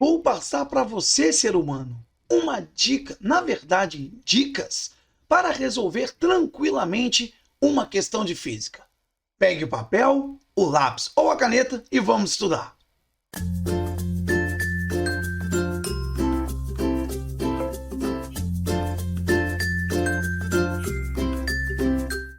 Vou passar para você, ser humano, uma dica, na verdade, dicas para resolver tranquilamente uma questão de física. Pegue o papel, o lápis ou a caneta e vamos estudar.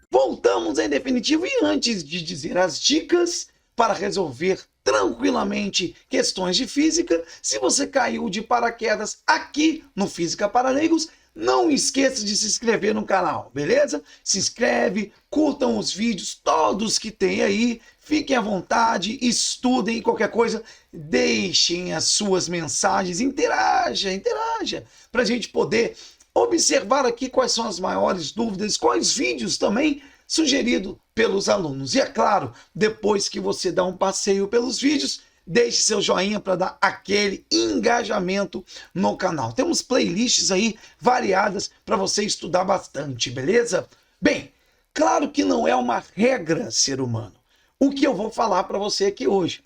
Voltamos em definitivo e antes de dizer as dicas para resolver tranquilamente questões de física, se você caiu de paraquedas aqui no Física para Leigos, não esqueça de se inscrever no canal, beleza? Se inscreve, curtam os vídeos todos que tem aí, fiquem à vontade, estudem qualquer coisa, deixem as suas mensagens, interaja, para a gente poder observar aqui quais são as maiores dúvidas, quais vídeos também sugeridos pelos alunos. E é claro, depois que você dá um passeio pelos vídeos, deixe seu joinha para dar aquele engajamento no canal. Temos playlists aí variadas para você estudar bastante, beleza? Bem, claro que não é uma regra, ser humano, o que eu vou falar para você aqui hoje.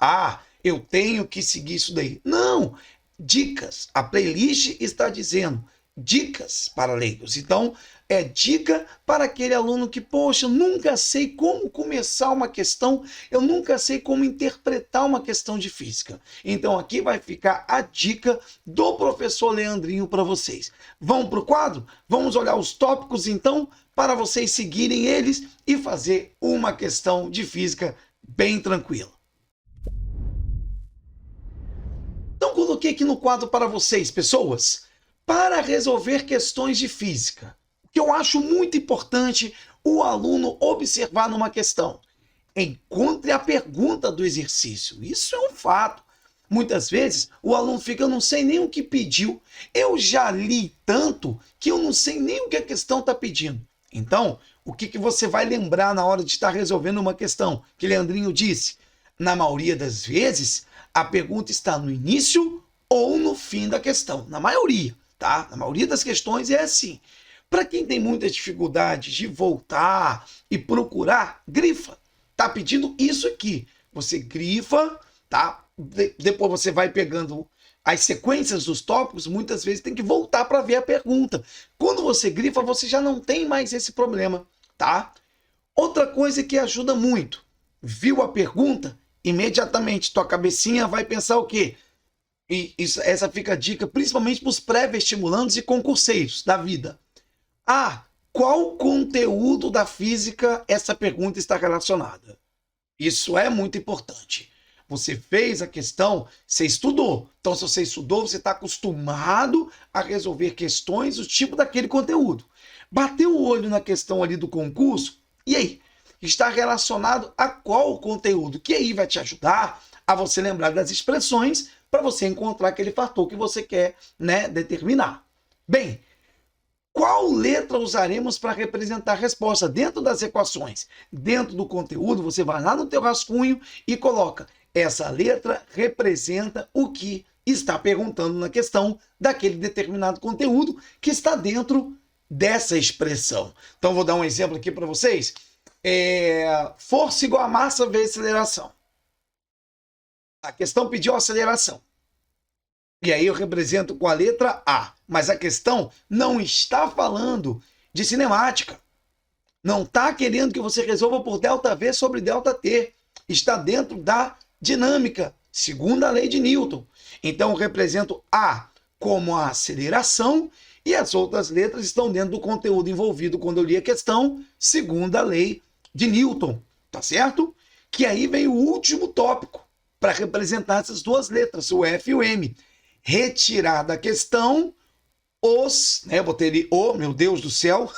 Eu tenho que seguir isso daí. Não, dicas. A playlist está dizendo dicas para leigos. Então, é dica para aquele aluno que, poxa, eu nunca sei como começar uma questão, eu nunca sei como interpretar uma questão de física. Então, aqui vai ficar a dica do professor Leandrinho para vocês. Vamos para o quadro? Vamos olhar os tópicos, então, para vocês seguirem eles e fazer uma questão de física bem tranquila. Então, coloquei aqui no quadro para vocês, pessoas, para resolver questões de física, o que eu acho muito importante o aluno observar numa questão. Encontre a pergunta do exercício. Isso é um fato. Muitas vezes o aluno fica, eu não sei nem o que pediu, eu já li tanto que eu não sei nem o que a questão está pedindo. Então, o que você vai lembrar na hora de estar resolvendo uma questão? Que Leandrinho disse, na maioria das vezes, a pergunta está no início ou no fim da questão. Na maioria, tá? Na maioria das questões é assim. Para quem tem muita dificuldade de voltar e procurar, grifa. Tá pedindo isso aqui. Você grifa, tá? Depois você vai pegando as sequências dos tópicos, muitas vezes tem que voltar para ver a pergunta. Quando você grifa, você já não tem mais esse problema, tá? Outra coisa que ajuda muito. Viu a pergunta? Imediatamente tua cabecinha vai pensar o quê? Essa fica a dica principalmente para os pré-vestibulandos e concurseiros da vida. Qual conteúdo da física essa pergunta está relacionada? Isso é muito importante. Você fez a questão, você estudou. Então, se você estudou, você está acostumado a resolver questões do tipo daquele conteúdo. Bateu o olho na questão ali do concurso, e aí? Está relacionado a qual conteúdo? Que aí vai te ajudar a você lembrar das expressões para você encontrar aquele fator que você quer, determinar. Bem, qual letra usaremos para representar a resposta dentro das equações? Dentro do conteúdo, você vai lá no teu rascunho e coloca essa letra representa o que está perguntando na questão daquele determinado conteúdo que está dentro dessa expressão. Então, vou dar um exemplo aqui para vocês. Força igual a massa vezes aceleração. A questão pediu aceleração. E aí eu represento com a letra A. Mas a questão não está falando de cinemática. Não está querendo que você resolva por ΔV sobre ΔT. Está dentro da dinâmica, segunda lei de Newton. Então eu represento A como a aceleração e as outras letras estão dentro do conteúdo envolvido quando eu li a questão, segunda lei de Newton. Tá certo? Que aí vem o último tópico para representar essas duas letras, o F e o M. Retirar da questão os, eu botei ali, meu Deus do céu,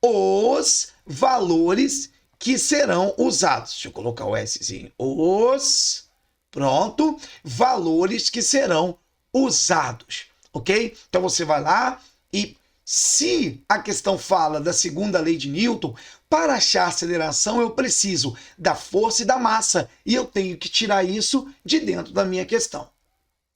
os valores que serão usados. Deixa eu colocar o Szinho. Pronto, valores que serão usados, ok? Então você vai lá e se a questão fala da segunda lei de Newton, para achar a aceleração eu preciso da força e da massa e eu tenho que tirar isso de dentro da minha questão.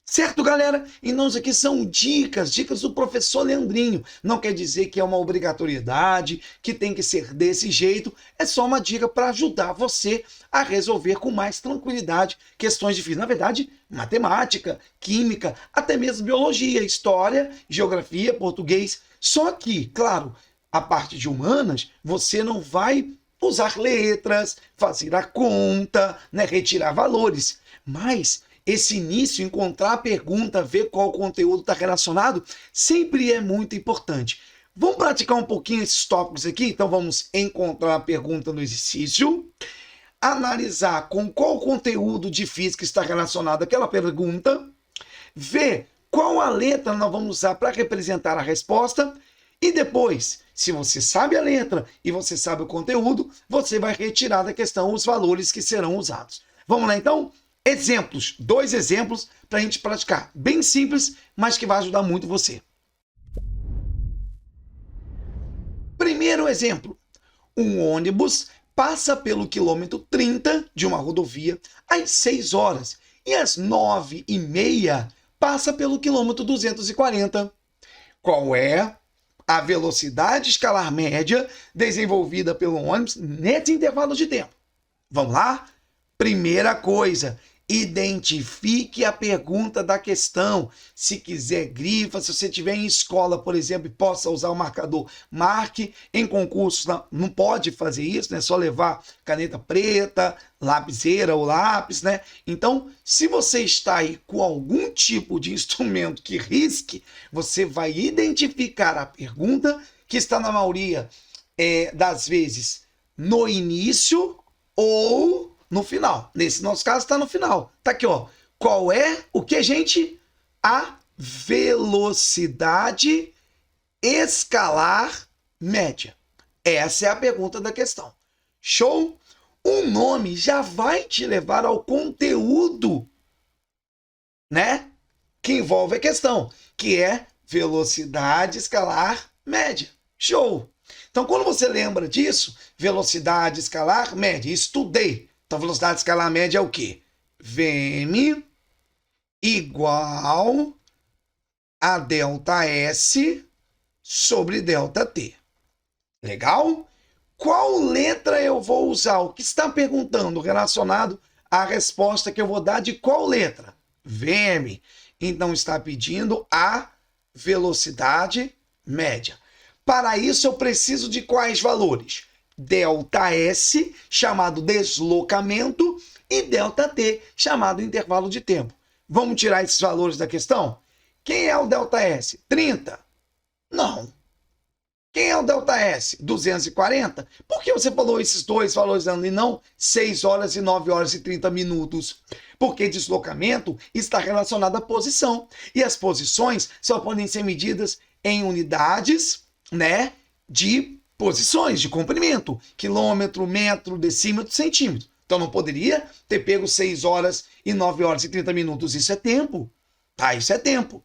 Certo, galera? Então, isso aqui são dicas do professor Leandrinho. Não quer dizer que é uma obrigatoriedade, que tem que ser desse jeito. É só uma dica para ajudar você a resolver com mais tranquilidade questões difíceis. Na verdade, matemática, química, até mesmo biologia, história, geografia, português. Só que, claro, a parte de humanas, você não vai usar letras, fazer a conta, né, retirar valores. Mas esse início, encontrar a pergunta, ver qual conteúdo está relacionado, sempre é muito importante. Vamos praticar um pouquinho esses tópicos aqui? Então vamos encontrar a pergunta no exercício, analisar com qual conteúdo de física está relacionado aquela pergunta, ver qual a letra nós vamos usar para representar a resposta e depois, se você sabe a letra e você sabe o conteúdo, você vai retirar da questão os valores que serão usados. Vamos lá então? Exemplos, 2 exemplos para a gente praticar. Bem simples, mas que vai ajudar muito você. Primeiro exemplo. Um ônibus passa pelo quilômetro 30 de uma rodovia às 6 horas e às 9h30 passa pelo quilômetro 240. Qual é a velocidade escalar média desenvolvida pelo ônibus nesse intervalo de tempo? Vamos lá? Primeira coisa, identifique a pergunta da questão. Se quiser, grifa. Se você estiver em escola, por exemplo, e possa usar o marcador, marque. Em concursos, não pode fazer isso, né? É só levar caneta preta, lapiseira ou lápis, né? Então, se você está aí com algum tipo de instrumento que risque, você vai identificar a pergunta, que está na maioria das vezes no início ou no final. Nesse nosso caso está no final. Tá aqui, ó. Qual é o que, gente? A velocidade escalar média. Essa é a pergunta da questão. Show? O nome já vai te levar ao conteúdo, né? Que envolve a questão, que é velocidade escalar média. Show! Então, quando você lembra disso, velocidade escalar média, estudei. Então, velocidade escalar média é o quê? Vm igual a ΔS sobre ΔT. Legal? Qual letra eu vou usar? O que está perguntando relacionado à resposta que eu vou dar de qual letra? Vm. Então, está pedindo a velocidade média. Para isso, eu preciso de quais valores? ΔS, chamado deslocamento, e ΔT, chamado intervalo de tempo. Vamos tirar esses valores da questão? Quem é o ΔS? 30? Não. Quem é o ΔS? 240? Por que você falou esses dois valores e não 6 horas e 9 horas e 30 minutos? Porque deslocamento está relacionado à posição. E as posições só podem ser medidas em unidades, né, de posições de comprimento, quilômetro, metro, decímetro, centímetro. Então não poderia ter pego 6 horas e 9 horas e 30 minutos. Isso é tempo, tá? Isso é tempo.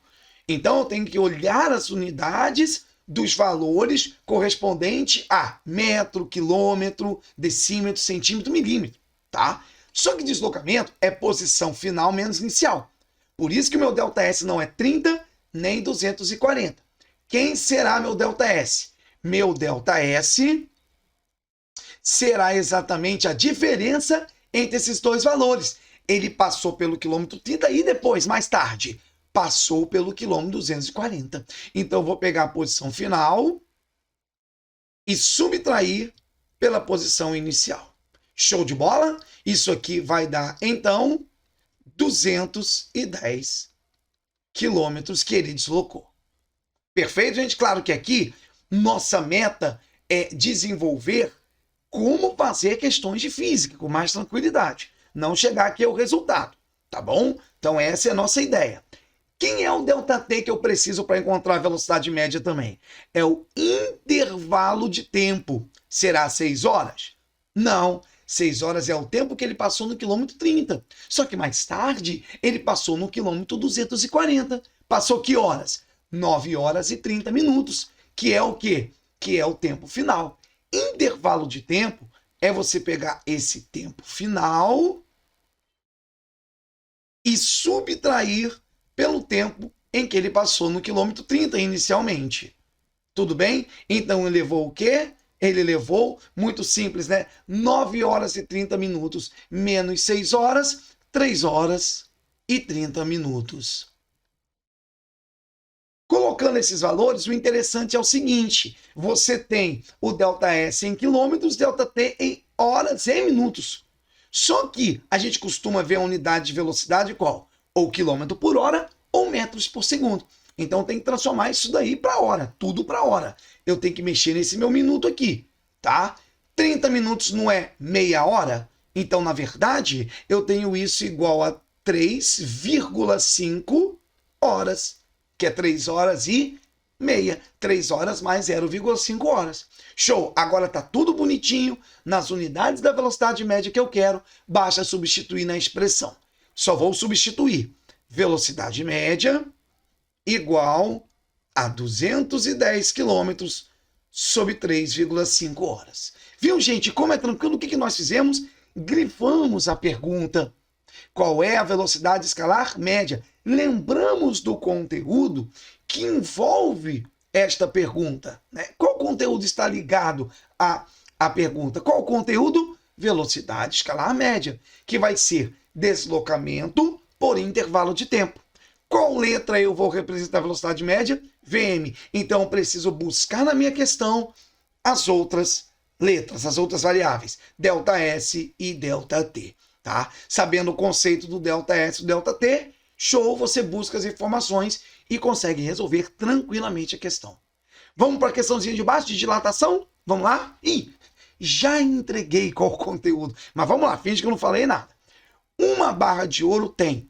Então eu tenho que olhar as unidades dos valores correspondentes a metro, quilômetro, decímetro, centímetro, milímetro, tá? Só que deslocamento é posição final menos inicial. Por isso que o meu ΔS não é 30 nem 240. Quem será meu ΔS? Meu ΔS será exatamente a diferença entre esses dois valores. Ele passou pelo quilômetro 30 e depois, mais tarde, passou pelo quilômetro 240. Então, eu vou pegar a posição final e subtrair pela posição inicial. Show de bola? Isso aqui vai dar, então, 210 quilômetros que ele deslocou. Perfeito, gente? Claro que aqui nossa meta é desenvolver como fazer questões de física com mais tranquilidade. Não chegar aqui ao resultado, tá bom? Então essa é a nossa ideia. Quem é o ΔT que eu preciso para encontrar a velocidade média também? É o intervalo de tempo. Será 6 horas? Não. 6 horas é o tempo que ele passou no quilômetro 30. Só que mais tarde, ele passou no quilômetro 240. Passou que horas? 9 horas e 30 minutos. Que é o quê? Que é o tempo final. Intervalo de tempo é você pegar esse tempo final e subtrair pelo tempo em que ele passou no quilômetro 30 inicialmente. Tudo bem? Então ele levou o quê? Ele levou, muito simples, né? 9 horas e 30 minutos menos 6 horas, 3 horas e 30 minutos. Colocando esses valores, o interessante é o seguinte: você tem o ΔS em quilômetros, ΔT em horas e minutos. Só que a gente costuma ver a unidade de velocidade qual? Ou quilômetro por hora ou metros por segundo. Então tem que transformar isso daí para hora, tudo para hora. Eu tenho que mexer nesse meu minuto aqui, tá? 30 minutos não é meia hora? Então, na verdade, eu tenho isso igual a 3,5 horas, que é 3 horas e meia. 3 horas mais 0,5 horas. Show! Agora tá tudo bonitinho, nas unidades da velocidade média que eu quero, basta substituir na expressão. Só vou substituir velocidade média igual a 210 km sobre 3,5 horas. Viu, gente? Como é tranquilo, o que nós fizemos? Grifamos a pergunta. Qual é a velocidade escalar média? Lembramos do conteúdo que envolve esta pergunta, né? Qual conteúdo está ligado à pergunta? Qual o conteúdo? Velocidade escalar média, que vai ser deslocamento por intervalo de tempo. Qual letra eu vou representar a velocidade média? VM. Então eu preciso buscar na minha questão as outras letras, as outras variáveis, ΔS e ΔT. Tá? Sabendo o conceito do ΔS e do ΔT, show, você busca as informações e consegue resolver tranquilamente a questão. Vamos para a questãozinha de baixo, de dilatação? Vamos lá? Ih, já entreguei qual o conteúdo, mas vamos lá, finge que eu não falei nada. Uma barra de ouro tem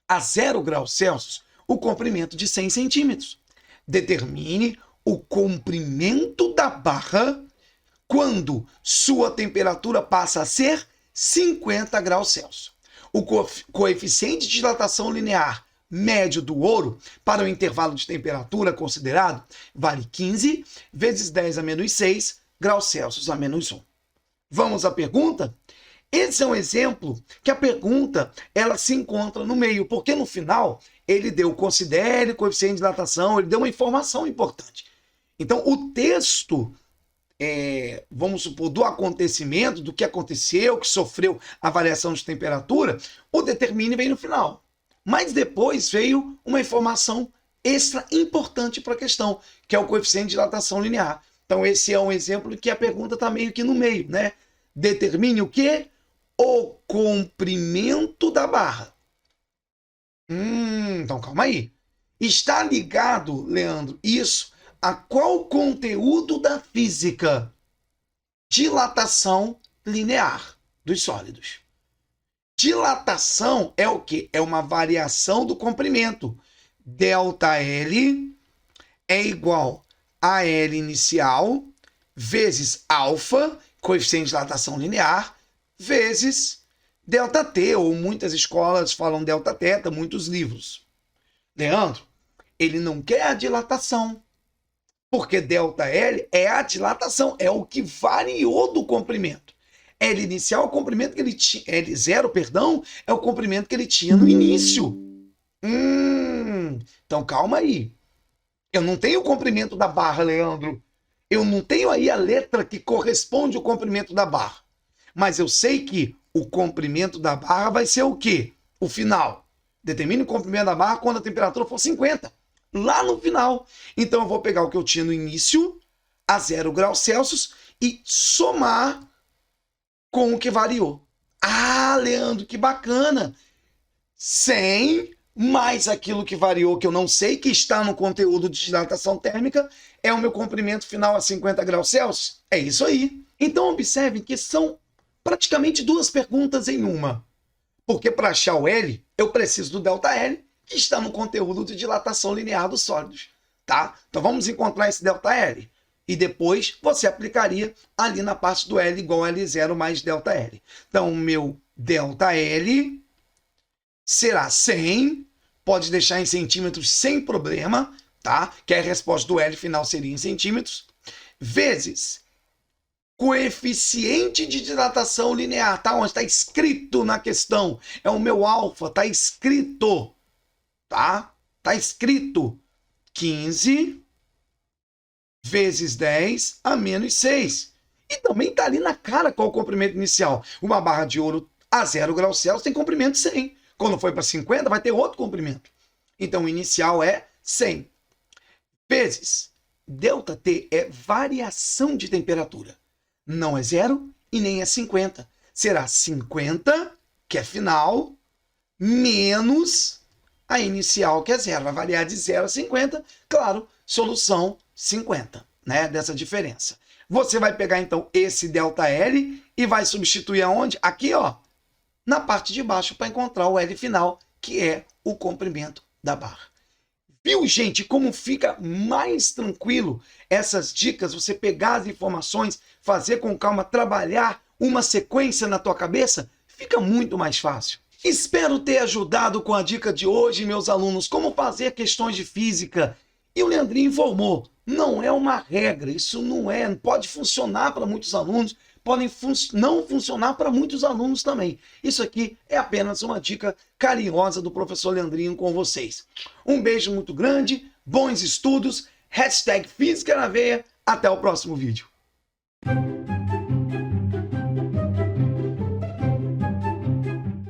a 0 graus Celsius o comprimento de 100 centímetros. Determine o comprimento da barra quando sua temperatura passa a ser 50 graus Celsius. O coeficiente de dilatação linear médio do ouro para o intervalo de temperatura considerado vale 15 vezes 10 a menos 6 graus Celsius a menos 1. Vamos à pergunta? Esse é um exemplo que a pergunta ela se encontra no meio, porque no final ele deu considere coeficiente de dilatação, ele deu uma informação importante. Então o texto, vamos supor, do acontecimento, do que aconteceu, que sofreu a variação de temperatura, o determine veio no final. Mas depois veio uma informação extra importante para a questão, que é o coeficiente de dilatação linear. Então esse é um exemplo que a pergunta está meio que no meio, né? Determine o quê? O comprimento da barra. Então calma aí. Está ligado, Leandro, isso a qual conteúdo da física? Dilatação linear dos sólidos. Dilatação é o quê? É uma variação do comprimento. ΔL é igual a L inicial vezes alfa, coeficiente de dilatação linear, vezes ΔT, ou muitas escolas falam Δθ, muitos livros. Leandro, ele não quer a dilatação, porque ΔL é a dilatação, é o que variou do comprimento. L inicial é o comprimento que ele tinha, L0, perdão, é o comprimento que ele tinha no início. Então calma aí. Eu não tenho o comprimento da barra, Leandro. Eu não tenho aí a letra que corresponde ao comprimento da barra. Mas eu sei que o comprimento da barra vai ser o quê? O final. Determine o comprimento da barra quando a temperatura for 50. Lá no final. Então eu vou pegar o que eu tinha no início, a 0 graus Celsius, e somar com o que variou. Ah, Leandro, que bacana! 100 mais aquilo que variou, que eu não sei, que está no conteúdo de dilatação térmica, é o meu comprimento final a 50 graus Celsius? É isso aí. Então observem que são praticamente duas perguntas em uma. Porque para achar o L, eu preciso do ΔL, que está no conteúdo de dilatação linear dos sólidos. Tá? Então vamos encontrar esse ΔL. E depois você aplicaria ali na parte do L igual a L0 mais ΔL. Então o meu ΔL será 100, pode deixar em centímetros sem problema, tá? Que a resposta do L final seria em centímetros, vezes coeficiente de dilatação linear, tá? Onde está escrito na questão, é o meu alfa, está escrito tá? Tá escrito 15 vezes 10 a menos 6. E também tá ali na cara qual o comprimento inicial. Uma barra de ouro a 0 graus Celsius tem comprimento 100. Quando for para 50, vai ter outro comprimento. Então, o inicial é 100. Vezes ΔT é variação de temperatura. Não é 0 e nem é 50. Será 50, que é final, menos a inicial, que é 0. Vai variar de 0 a 50. Claro, solução 50, né? Dessa diferença. Você vai pegar, então, esse ΔL e vai substituir aonde? Aqui, ó, na parte de baixo, para encontrar o L final, que é o comprimento da barra. Viu, gente, como fica mais tranquilo essas dicas, você pegar as informações, fazer com calma, trabalhar uma sequência na tua cabeça? Fica muito mais fácil. Espero ter ajudado com a dica de hoje, meus alunos, como fazer questões de física. E o Leandrinho informou, não é uma regra, isso não pode funcionar para muitos alunos, podem não funcionar para muitos alunos também. Isso aqui é apenas uma dica carinhosa do professor Leandrinho com vocês. Um beijo muito grande, bons estudos, #Física na Veia, até o próximo vídeo.